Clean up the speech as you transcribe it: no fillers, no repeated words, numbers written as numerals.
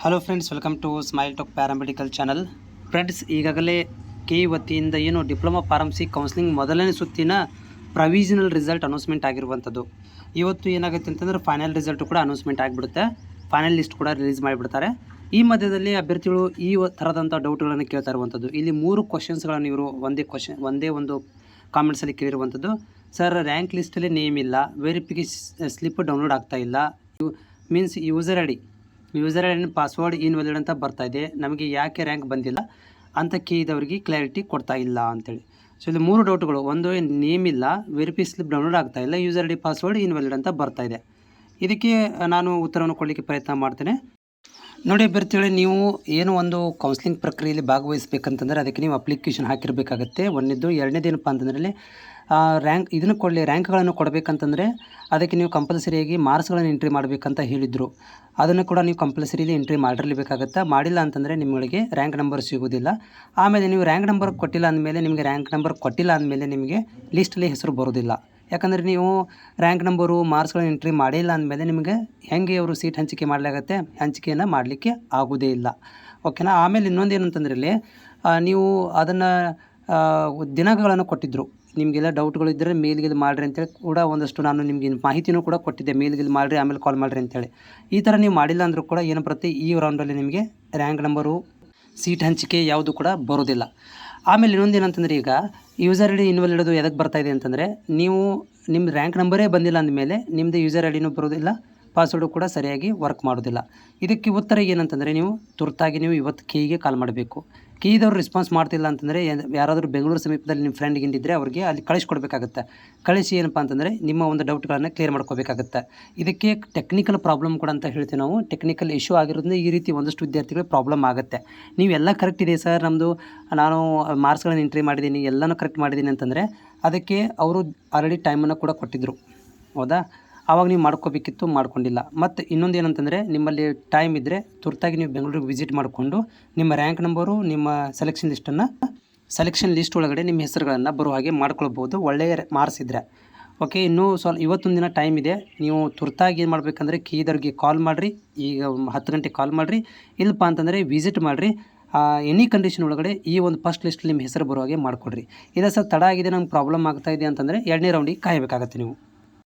Hello friends, welcome to smile talk paramedical channel. Friends, ಈಗಾಗಲೇ ಕೆ ವತಿಯಿಂದ ಏನು ಡಿಪ್ಲೊಮಾ ಫಾರ್ಮಸಿ ಕೌನ್ಸಿಲಿಂಗ್ ಮೊದಲನೇ ಸುತ್ತಿನ ಪ್ರೊವಿಷನಲ್ ರಿಸಲ್ಟ್ ಅನೌನ್ಸ್ಮೆಂಟ್ ಆಗಿರುವಂಥದ್ದು. ಇವತ್ತು ಏನಾಗುತ್ತೆ ಅಂತಂದರೆ ಫೈನಲ್ ರಿಸಲ್ಟು ಕೂಡ ಅನೌನ್ಸ್ಮೆಂಟ್ ಆಗಿಬಿಡುತ್ತೆ. ಫೈನಲ್ ಲಿಸ್ಟ್ ಕೂಡ ರಿಲೀಸ್ ಮಾಡಿಬಿಡ್ತಾರೆ. ಈ ಮಧ್ಯದಲ್ಲಿ ಅಭ್ಯರ್ಥಿಗಳು ಈ ಥರದಂಥ ಡೌಟ್ಗಳನ್ನು ಕೇಳ್ತಾ ಇರುವಂಥದ್ದು. ಇಲ್ಲಿ 3 ಕ್ವಶನ್ಸ್ಗಳನ್ನು ಇವರು ಒಂದೇ ಒಂದು ಕಾಮೆಂಟ್ಸಲ್ಲಿ ಕೇಳಿರುವಂಥದ್ದು. ಸರ್, ರ್ಯಾಂಕ್ ಲಿಸ್ಟಲ್ಲಿ ನೇಮ್ ಇಲ್ಲ, ವೆರಿಫಿಕೇಷನ್ ಸ್ಲಿಪ್ ಡೌನ್ಲೋಡ್ ಆಗ್ತಾ ಇಲ್ಲ, means user I D password invalid ಅಂತ ಬರ್ತಾ ಇದೆ, ನಮಗೆ ಯಾಕೆ ರ್ಯಾಂಕ್ ಬಂದಿಲ್ಲ ಅಂತ ಕೇಳಿದವರಿಗೆ ಕ್ಲಾರಿಟಿ ಕೊಡ್ತಾ ಇಲ್ಲ ಅಂತೇಳಿ. ಸೊ ಇಲ್ಲಿ 3 ಡೌಟ್ಗಳು. ಒಂದು, ನೇಮ್ ಇಲ್ಲ, ವೆರಿಫೈ ಸ್ಲಿಪ್ ಡೌನ್ಲೋಡ್ ಆಗ್ತಾ ಇಲ್ಲ, user I D password invalid ಅಂತ ಬರ್ತಾ ಇದೆ. ಇದಕ್ಕೆ ನಾನು ಉತ್ತರವನ್ನು ಕೊಡಲಿಕ್ಕೆ ಪ್ರಯತ್ನ ಮಾಡ್ತೇನೆ. ನೋಡಿ ಅಭ್ಯರ್ಥಿಗಳೇ, ನೀವು ಏನು ಒಂದು ಕೌನ್ಸಿಲಿಂಗ್ ಪ್ರಕ್ರಿಯೆಯಲ್ಲಿ ಭಾಗವಹಿಸಬೇಕಂತಂದರೆ ಅದಕ್ಕೆ ನೀವು ಅಪ್ಲಿಕೇಶನ್ ಹಾಕಿರಬೇಕಾಗತ್ತೆ. ಒಂದನೇದು. ಎರಡನೇದು ಏನಪ್ಪ ಅಂತಂದರೆ ರ್ಯಾಂಕ್ಗಳನ್ನು ಕೊಡಬೇಕಂತಂದರೆ ಅದಕ್ಕೆ ನೀವು ಕಂಪಲ್ಸರಿಯಾಗಿ ಮಾರ್ಕ್ಸ್ಗಳನ್ನು ಎಂಟ್ರಿ ಮಾಡಬೇಕಂತ ಹೇಳಿದರು. ಅದನ್ನು ಕೂಡ ನೀವು ಕಂಪಲ್ಸರಿಲಿ ಎಂಟ್ರಿ ಮಾಡಿರಲೇಬೇಕಾಗತ್ತೆ. ಮಾಡಿಲ್ಲ ಅಂತಂದರೆ ನಿಮಗೆ ರ್ಯಾಂಕ್ ನಂಬರ್ ಸಿಗೋದಿಲ್ಲ. ಆಮೇಲೆ ನೀವು ರ್ಯಾಂಕ್ ನಂಬರ್ ಕೊಟ್ಟಿಲ್ಲ ಅಂದಮೇಲೆ ನಿಮಗೆ ಲಿಸ್ಟಲ್ಲಿ ಹೆಸರು ಬರೋದಿಲ್ಲ. ಯಾಕಂದರೆ ನೀವು ರ್ಯಾಂಕ್ ನಂಬರು ಮಾರ್ಕ್ಸ್ಗಳನ್ನ ಎಂಟ್ರಿ ಮಾಡಿಲ್ಲ ಅಂದಮೇಲೆ ನಿಮಗೆ ಹೆಂಗೆ ಅವರು ಸೀಟ್ ಹಂಚಿಕೆ ಮಾಡಲಾಗತ್ತೆ, ಹಂಚಿಕೆಯನ್ನು ಮಾಡಲಿಕ್ಕೆ ಆಗೋದೇ ಇಲ್ಲ. ಓಕೆನಾ. ಆಮೇಲೆ ಇನ್ನೊಂದು ಏನಂತಂದರೆ ಇಲ್ಲಿ ನೀವು ಅದನ್ನು ದಿನಾಂಕಗಳನ್ನು ಕೊಟ್ಟಿದ್ದರು. ನಿಮಗೆಲ್ಲ ಡೌಟ್ಗಳಿದ್ದರೆ ಮೇಲ್ಗಿಲ್ ಮಾಡಿರಿ ಅಂತೇಳಿ ಕೂಡ ಒಂದಷ್ಟು ನಾನು ನಿಮಗೆ ಮಾಹಿತಿನೂ ಕೂಡ ಕೊಟ್ಟಿದ್ದೆ. ಮೇಲ್ಗಿಲ್ ಮಾಡಿರಿ, ಆಮೇಲೆ ಕಾಲ್ ಮಾಡಿರಿ ಅಂತೇಳಿ. ಈ ಥರ ನೀವು ಮಾಡಿಲ್ಲ ಅಂದರೂ ಕೂಡ ಏನು ಬರುತ್ತೆ, ಈ ರೌಂಡಲ್ಲಿ ನಿಮಗೆ ರ್ಯಾಂಕ್ ನಂಬರು, ಸೀಟ್ ಹಂಚಿಕೆ ಯಾವುದು ಕೂಡ ಬರೋದಿಲ್ಲ. ಆಮೇಲೆ ಇನ್ನೊಂದು ಏನಂತಂದರೆ, ಈಗ ಯೂಸರ್ ಐ ಡಿ ಇನ್ವ್ಯಾಲಿಡ್ ಎದಕ್ಕೆ ಬರ್ತಾಯಿದೆ ಅಂತಂದರೆ, ನೀವು ನಿಮ್ಮ ರ್ಯಾಂಕ್ ನಂಬರೇ ಬಂದಿಲ್ಲ ಅಂದಮೇಲೆ ನಿಮ್ಮದು ಯೂಸರ್ ಐ ಡಿನೂ ಬರೋದಿಲ್ಲ, ಪಾಸ್ವರ್ಡು ಕೂಡ ಸರಿಯಾಗಿ ವರ್ಕ್ ಮಾಡೋದಿಲ್ಲ. ಇದಕ್ಕೆ ಉತ್ತರ ಏನಂತಂದರೆ, ನೀವು ತುರ್ತಾಗಿ ಇವತ್ತು ಕೆಗೆ ಕಾಲ್ ಮಾಡಬೇಕು. ಕೆದವ್ರು ರೆಸ್ಪಾನ್ಸ್ ಮಾಡ್ತಿಲ್ಲ ಅಂತಂದರೆ ಯಾರಾದರೂ ಬೆಂಗಳೂರು ಸಮೀಪದಲ್ಲಿ ನಿಮ್ಮ ಫ್ರೆಂಡ್ ಗಿಂದಿದ್ದರೆ ಅವ್ರಿಗೆ ಅಲ್ಲಿ ಕಳಿಸ್ಕೊಡ್ಬೇಕಾಗತ್ತೆ. ಕಳಿಸಿ ಏನಪ್ಪ ಅಂತಂದರೆ ನಿಮ್ಮ ಒಂದು ಡೌಟ್ಗಳನ್ನು ಕ್ಲಿಯರ್ ಮಾಡ್ಕೋಬೇಕಾಗತ್ತೆ. ಇದಕ್ಕೆ ಟೆಕ್ನಿಕಲ್ ಪ್ರಾಬ್ಲಮ್ ಕೂಡ ಅಂತ ಹೇಳ್ತೀವಿ ನಾವು. ಟೆಕ್ನಿಕಲ್ ಇಶ್ಯೂ ಆಗಿರೋದ್ರಿಂದ ಈ ರೀತಿ ಒಂದಷ್ಟು ವಿದ್ಯಾರ್ಥಿಗಳಿಗೆ ಪ್ರಾಬ್ಲಮ್ ಆಗುತ್ತೆ. ನೀವೆಲ್ಲ ಕರೆಕ್ಟ್ ಇದೆ ಸರ್, ನಾನು ಮಾರ್ಕ್ಸ್ಗಳನ್ನು ಎಂಟ್ರಿ ಮಾಡಿದ್ದೀನಿ, ಎಲ್ಲನೂ ಕರೆಕ್ಟ್ ಮಾಡಿದ್ದೀನಿ ಅಂತಂದರೆ ಅದಕ್ಕೆ ಅವರು ಆಲ್ರೆಡಿ ಟೈಮನ್ನು ಕೂಡ ಕೊಟ್ಟಿದ್ದರು. ಹೌದಾ? ಆವಾಗ ನೀವು ಮಾಡ್ಕೋಬೇಕಿತ್ತು, ಮಾಡ್ಕೊಂಡಿಲ್ಲ. ಮತ್ತು ಇನ್ನೊಂದು ಏನಂತಂದರೆ, ನಿಮ್ಮಲ್ಲಿ ಟೈಮ್ ಇದ್ದರೆ ತುರ್ತಾಗಿ ನೀವು ಬೆಂಗಳೂರಿಗೆ ವಿಸಿಟ್ ಮಾಡಿಕೊಂಡು ನಿಮ್ಮ ರ್ಯಾಂಕ್ ನಂಬರು, ನಿಮ್ಮ ಸೆಲೆಕ್ಷನ್ ಲಿಸ್ಟ್ ಒಳಗಡೆ ನಿಮ್ಮ ಹೆಸರುಗಳನ್ನು ಬರೋ ಹಾಗೆ ಮಾಡ್ಕೊಳ್ಬೋದು, ಒಳ್ಳೆಯ ಮಾರ್ಕ್ಸ್ ಇದ್ದರೆ. ಓಕೆ. ಇನ್ನೂ ಇವತ್ತೊಂದು ದಿನ ಟೈಮ್ ಇದೆ. ನೀವು ತುರ್ತಾಗಿ ಏನು ಮಾಡಬೇಕಂದ್ರೆ ಕೀದವ್ರಿಗೆ ಕಾಲ್ ಮಾಡಿರಿ. ಈಗ 10 ಗಂಟೆಗೆ ಕಾಲ್ ಮಾಡಿರಿ. ಇಲ್ಲಪ್ಪ ಅಂತಂದರೆ ವಿಸಿಟ್ ಮಾಡಿರಿ. ಎನಿ ಕಂಡೀಷನ್ ಒಳಗಡೆ ಈ ಒಂದು ಫಸ್ಟ್ ಲಿಸ್ಟ್ ನಿಮ್ಮ ಹೆಸರು ಬರೋ ಹಾಗೆ ಮಾಡಿಕೊಡ್ರಿ. ಇಲ್ಲ ಸರ್, ತಡ ಆಗಿದೆ, ನಮ್ಗೆ ಪ್ರಾಬ್ಲಮ್ ಆಗ್ತಾಯಿದೆ ಅಂತಂದರೆ 2ನೇ ರೌಂಡಿಗೆ ಕಾಯಬೇಕಾಗತ್ತೆ ನೀವು.